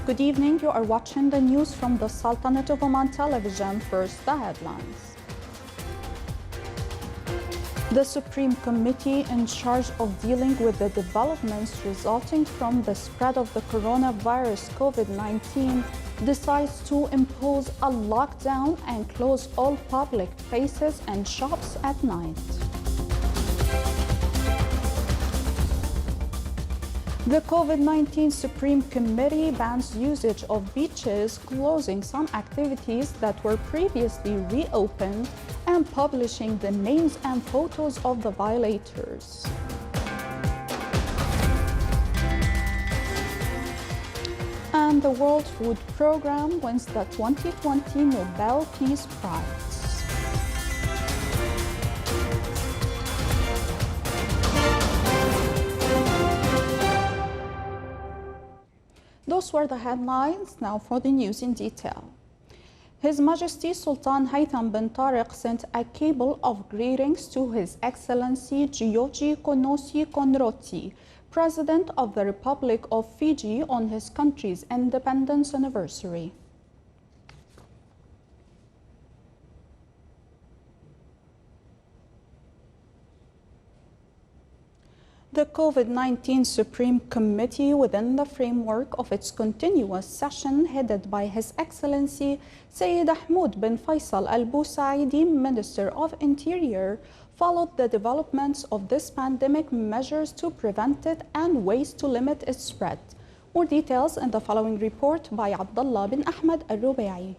Good evening, you are watching the news from the Sultanate of Oman television. First, the headlines. The Supreme Committee in charge of dealing with the developments resulting from the spread of the coronavirus COVID-19 decides to impose a lockdown and close all public places and shops at night. The COVID-19 Supreme Committee bans usage of beaches, closing some activities that were previously reopened, and publishing the names and photos of the violators. And the World Food Programme wins the 2020 Nobel Peace Prize. Those were the headlines. Now for the news in detail. His Majesty Sultan Haytham bin Tariq sent a cable of greetings to His Excellency Giorgi Konossi Konroti, President of the Republic of Fiji, on his country's independence anniversary. The COVID-19 Supreme Committee, within the framework of its continuous session headed by His Excellency Sayyid Ahmed bin Faisal Al Busaidi, Minister of Interior, followed the developments of this pandemic, measures to prevent it and ways to limit its spread. More details in the following report by Abdullah bin Ahmed Al Rubai.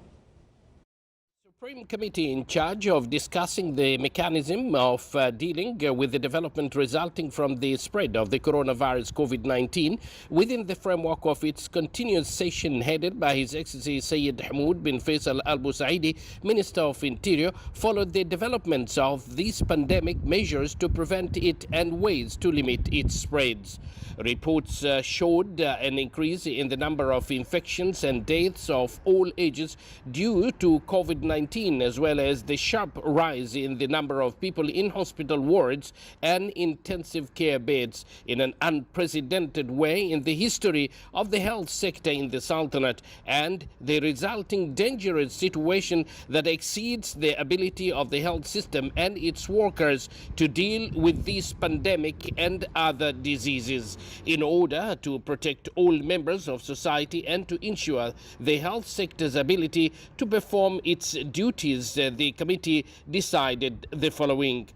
Supreme Committee in charge of discussing the mechanism of dealing with the development resulting from the spread of the coronavirus COVID-19 within the framework of its continuous session headed by His Excellency Sayyid Ahmed bin Faisal Al Busaidi, Minister of Interior, followed the developments of these pandemic, measures to prevent it and ways to limit its spreads. Reports showed an increase in the number of infections and deaths of all ages due to COVID-19, as well as the sharp rise in the number of people in hospital wards and intensive care beds in an unprecedented way in the history of the health sector in the Sultanate, and the resulting dangerous situation that exceeds the ability of the health system and its workers to deal with this pandemic and other diseases. In order to protect all members of society and to ensure the health sector's ability to perform its duties, the committee decided the following.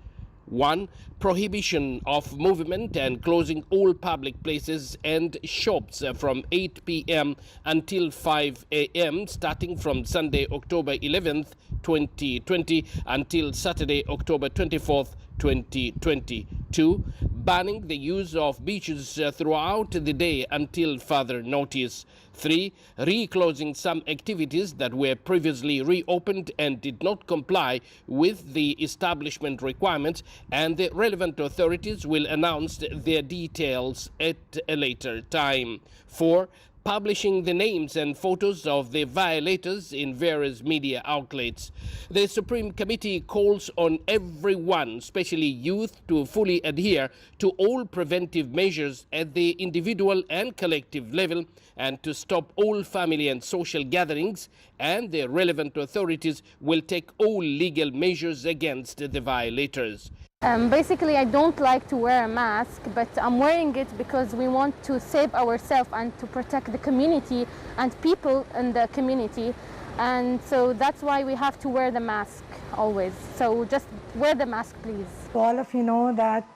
1. Prohibition of movement and closing all public places and shops from 8 p.m. until 5 a.m. starting from Sunday, October 11th, 2020 until Saturday, October 24th, 2020. 2. Banning the use of beaches throughout the day until further notice. 3. Reclosing some activities that were previously reopened and did not comply with the establishment requirements, and the relevant authorities will announce their details at a later time. 4. Publishing the names and photos of the violators in various media outlets. The Supreme Committee calls on everyone, especially youth, to fully adhere to all preventive measures at the individual and collective level, and to stop all family and social gatherings, and the relevant authorities will take all legal measures against the violators. Basically, I don't like to wear a mask, but I'm wearing it because we want to save ourselves and to protect the community and people in the community. And so that's why we have to wear the mask always. So just wear the mask, please. All of you know that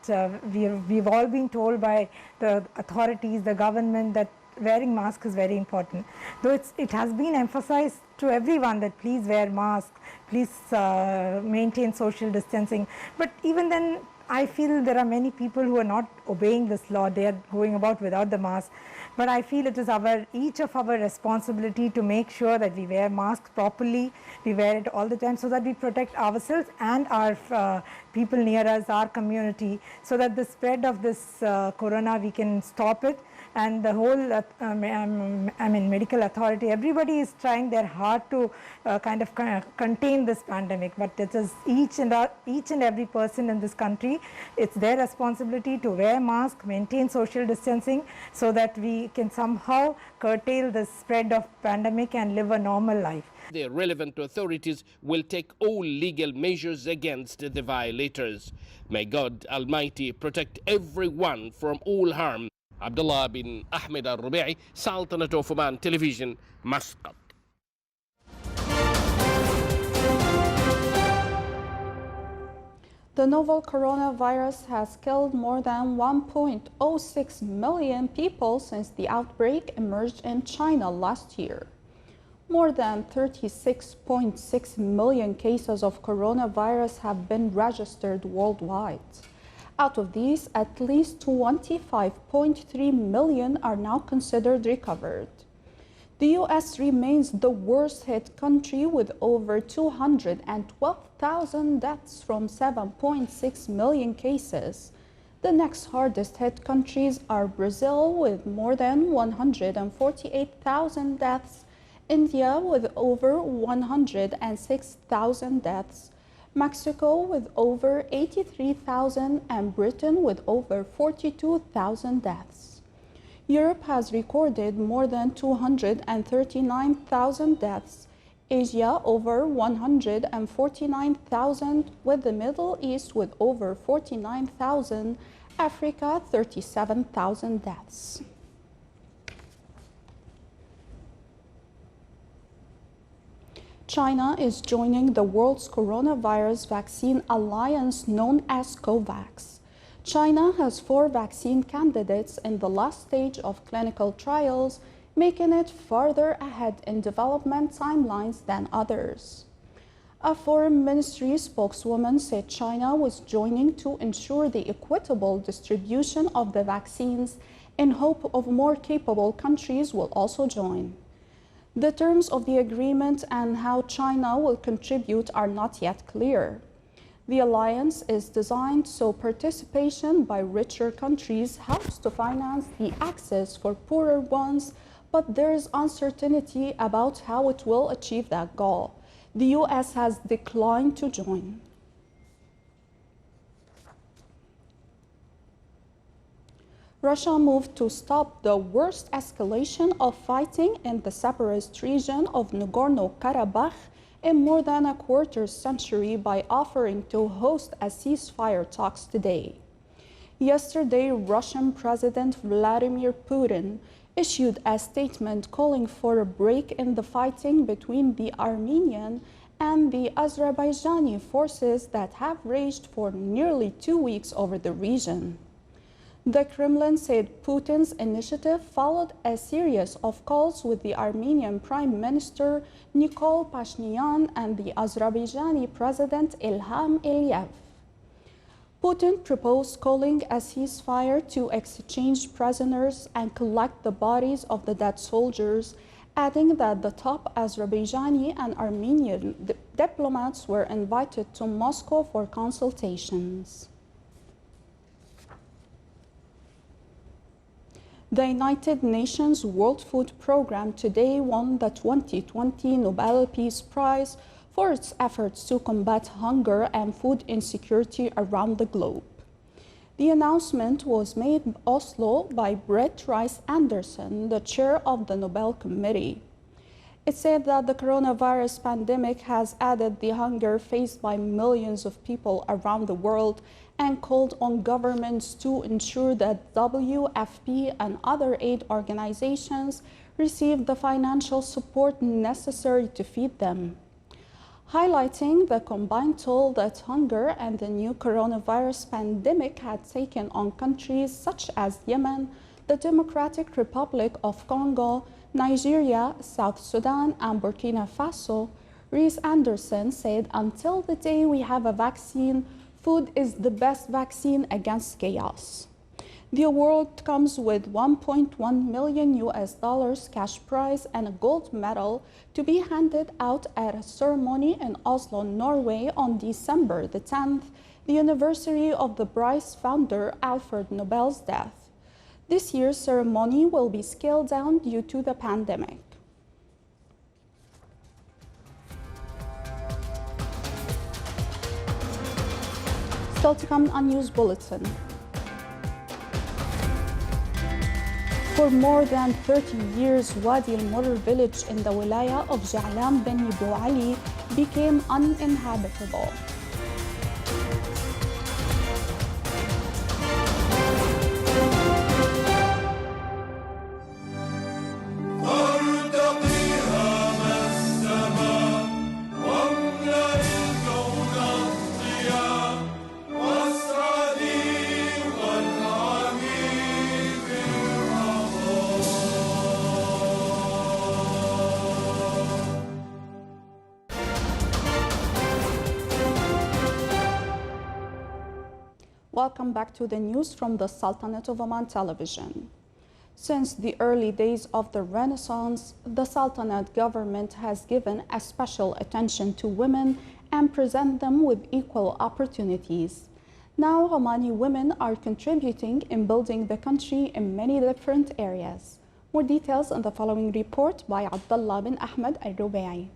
we've all been told by the authorities, the government, that wearing mask is very important. Though it has been emphasized to everyone that please wear mask, please maintain social distancing. But even then, I feel there are many people who are not obeying this law. They are going about without the mask. But I feel it is each of our responsibility to make sure that we wear masks properly, we wear it all the time, so that we protect ourselves and our people near us, our community, so that the spread of this corona, we can stop it. and the whole medical authority, everybody is trying their hard to kind of contain this pandemic, but it is each and every person in this country, it's their responsibility to wear mask, maintain social distancing, so that we can somehow curtail the spread of pandemic and live a normal life. The relevant authorities will take all legal measures against the violators. May God Almighty protect everyone from all harm. Abdullah bin Ahmed al-Rubi'i, Sultanate of Oman Television, Muscat. The novel coronavirus has killed more than 1.06 million people since the outbreak emerged in China last year. More than 36.6 million cases of coronavirus have been registered worldwide. Out of these, at least 25.3 million are now considered recovered. The U.S. remains the worst hit country with over 212,000 deaths from 7.6 million cases. The next hardest hit countries are Brazil with more than 148,000 deaths, India with over 106,000 deaths, Mexico with over 83,000, and Britain with over 42,000 deaths. Europe has recorded more than 239,000 deaths, Asia over 149,000, with the Middle East with over 49,000, Africa 37,000 deaths. China is joining the world's coronavirus vaccine alliance known as COVAX. China has 4 vaccine candidates in the last stage of clinical trials, making it farther ahead in development timelines than others. A Foreign Ministry spokeswoman said China was joining to ensure the equitable distribution of the vaccines in hope of more capable countries will also join. The terms of the agreement and how China will contribute are not yet clear. The alliance is designed so participation by richer countries helps to finance the access for poorer ones, but there is uncertainty about how it will achieve that goal. The U.S. has declined to join. Russia moved to stop the worst escalation of fighting in the separatist region of Nagorno-Karabakh in more than a quarter century by offering to host a ceasefire talks today. Yesterday, Russian President Vladimir Putin issued a statement calling for a break in the fighting between the Armenian and the Azerbaijani forces that have raged for nearly 2 weeks over the region. The Kremlin said Putin's initiative followed a series of calls with the Armenian Prime Minister Nikol Pashinyan and the Azerbaijani President Ilham Aliyev. Putin proposed calling a ceasefire to exchange prisoners and collect the bodies of the dead soldiers, adding that the top Azerbaijani and Armenian diplomats were invited to Moscow for consultations. The United Nations World Food Programme today won the 2020 Nobel Peace Prize for its efforts to combat hunger and food insecurity around the globe. The announcement was made in Oslo by Brett Rice Anderson, the chair of the Nobel Committee. It said that the coronavirus pandemic has added the hunger faced by millions of people around the world and called on governments to ensure that WFP and other aid organizations receive the financial support necessary to feed them. Highlighting the combined toll that hunger and the new coronavirus pandemic had taken on countries such as Yemen, the Democratic Republic of Congo, Nigeria, South Sudan, and Burkina Faso, Reese Anderson said, "Until the day we have a vaccine, food is the best vaccine against chaos." The award comes with $1.1 million cash prize and a gold medal to be handed out at a ceremony in Oslo, Norway on December the 10th, the anniversary of the prize founder Alfred Nobel's death. This year's ceremony will be scaled down due to the pandemic. Still to come on News Bulletin. For more than 30 years, Wadi al-Murr village in the wilaya of Ja'lan Bani Bu Ali became uninhabitable. Welcome back to the news from the Sultanate of Oman television. Since the early days of the Renaissance, the Sultanate government has given a special attention to women and present them with equal opportunities. Now, Omani women are contributing in building the country in many different areas. More details in the following report by Abdullah bin Ahmed al-Rubai.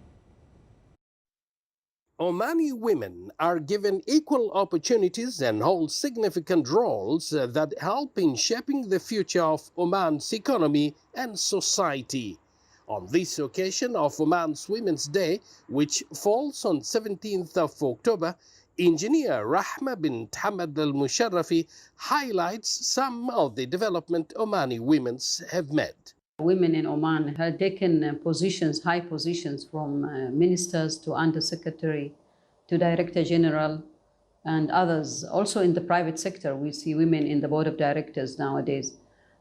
Omani women are given equal opportunities and hold significant roles that help in shaping the future of Oman's economy and society. On this occasion of Oman's Women's Day, which falls on 17th of October, Engineer Rahma bint Hamad al-Musharrafi highlights some of the development Omani women have made. Women in Oman had taken positions, high positions, from ministers to undersecretary to director general and others. Also in the private sector, we see women in the board of directors nowadays.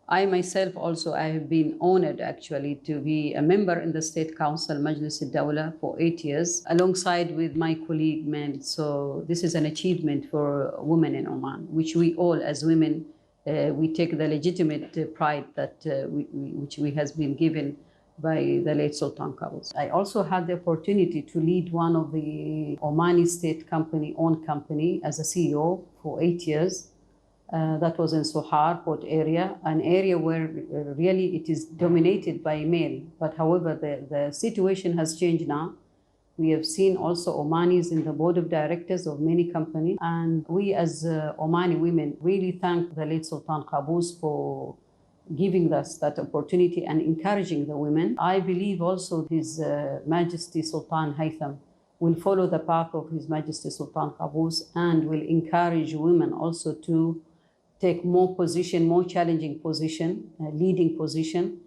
I myself also, I have been honored actually to be a member in the State Council, Majlis al-Dawla, for 8 years, alongside with my colleague men. So this is an achievement for women in Oman, which we all as women we take the legitimate pride that which we has been given by the late Sultan Qaboos. I also had the opportunity to lead one of the Omani state owned company as a CEO for 8 years. That was in Sohar port area, an area where really it is dominated by male. But however, the situation has changed now. We have seen also Omanis in the board of directors of many companies. And we as Omani women really thank the late Sultan Qaboos for giving us that opportunity and encouraging the women. I believe also His Majesty Sultan Haytham will follow the path of His Majesty Sultan Qaboos and will encourage women also to take more challenging position, leading position.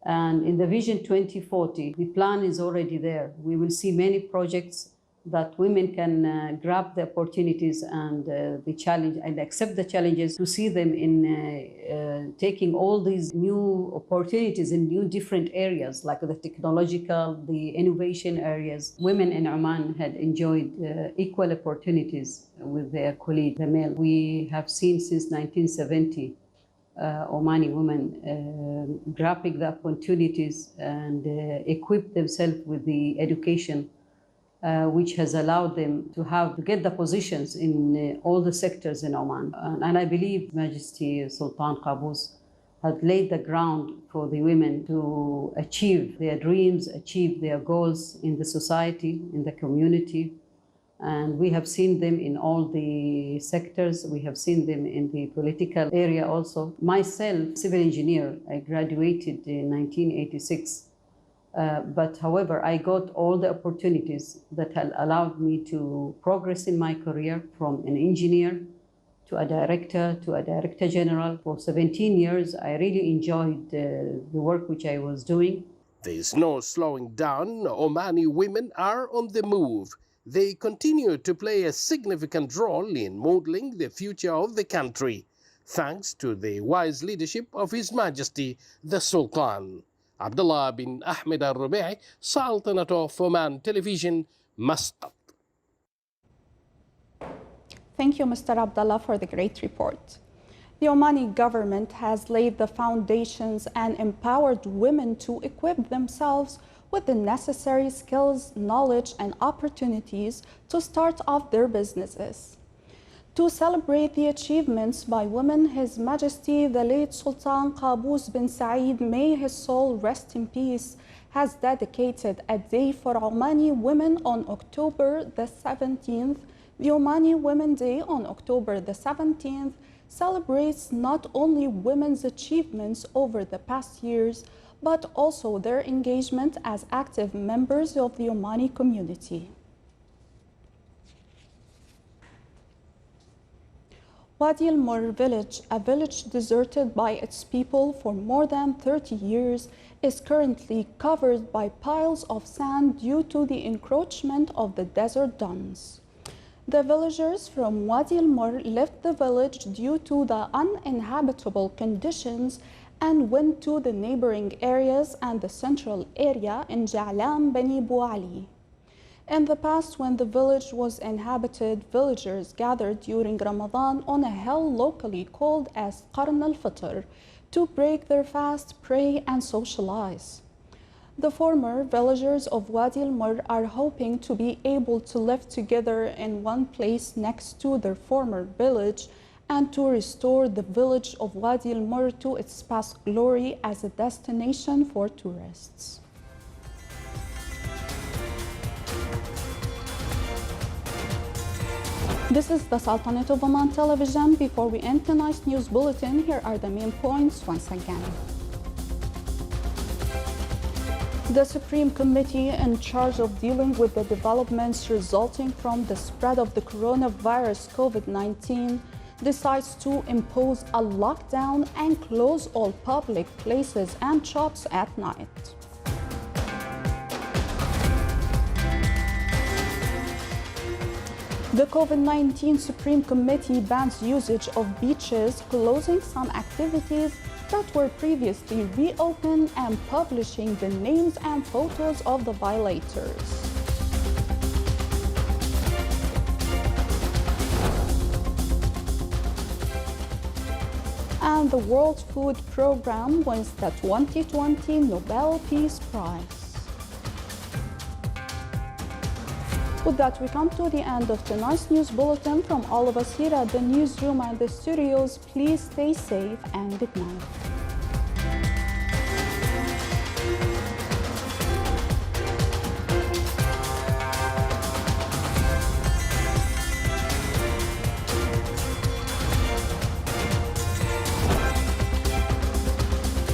And in the Vision 2040, the plan is already there. We will see many projects that women can grab the opportunities and the challenge and accept the challenges, to see them in taking all these new opportunities in new different areas, like the technological, the innovation areas. Women in Oman had enjoyed equal opportunities with their colleagues, the male. We have seen since 1970 Omani women grabbing the opportunities and equip themselves with the education which has allowed them to get the positions in all the sectors in Oman. And I believe Majesty Sultan Qaboos had laid the ground for the women to achieve their dreams, achieve their goals in the society, in the community. And we have seen them in all the sectors. We have seen them in the political area also. Myself, civil engineer, I graduated in 1986. But however, I got all the opportunities that had allowed me to progress in my career, from an engineer to a director general. For 17 years, I really enjoyed the work which I was doing. There's no slowing down. Omani women are on the move. They continue to play a significant role in modeling the future of the country, thanks to the wise leadership of His Majesty the Sultan. Abdullah bin Ahmed al-Rubai, Sultanate of Oman Television, Muscat. Thank you, Mr. Abdullah, for the great report. The Omani government has laid the foundations and empowered women to equip themselves with the necessary skills, knowledge, and opportunities to start off their businesses. To celebrate the achievements by women, His Majesty the late Sultan Qaboos bin Saeed, may his soul rest in peace, has dedicated a day for Omani women on October the 17th. The Omani Women Day on October the 17th celebrates not only women's achievements over the past years, but also their engagement as active members of the Omani community. Wadi al-Mur village, a village deserted by its people for more than 30 years, is currently covered by piles of sand due to the encroachment of the desert dunes. The villagers from Wadi al-Mur left the village due to the uninhabitable conditions and went to the neighboring areas and the central area in Ja'lan Bani Bu Ali. In the past, when the village was inhabited, villagers gathered during Ramadan on a hill locally called as Qarn al-Fitr to break their fast, pray, and socialize. The former villagers of Wadi al-Mur are hoping to be able to live together in one place next to their former village and to restore the village of Wadi al-Mur to its past glory as a destination for tourists. This is the Sultanate of Oman television. Before we end tonight's news bulletin, here are the main points once again. The Supreme Committee in charge of dealing with the developments resulting from the spread of the coronavirus COVID-19 decides to impose a lockdown and close all public places and shops at night. The COVID-19 Supreme Committee bans usage of beaches, closing some activities that were previously reopened and publishing the names and photos of the violators. And the World Food Programme wins the 2020 Nobel Peace Prize. With that, we come to the end of tonight's news bulletin. From all of us here at the newsroom and the studios, please stay safe and good night.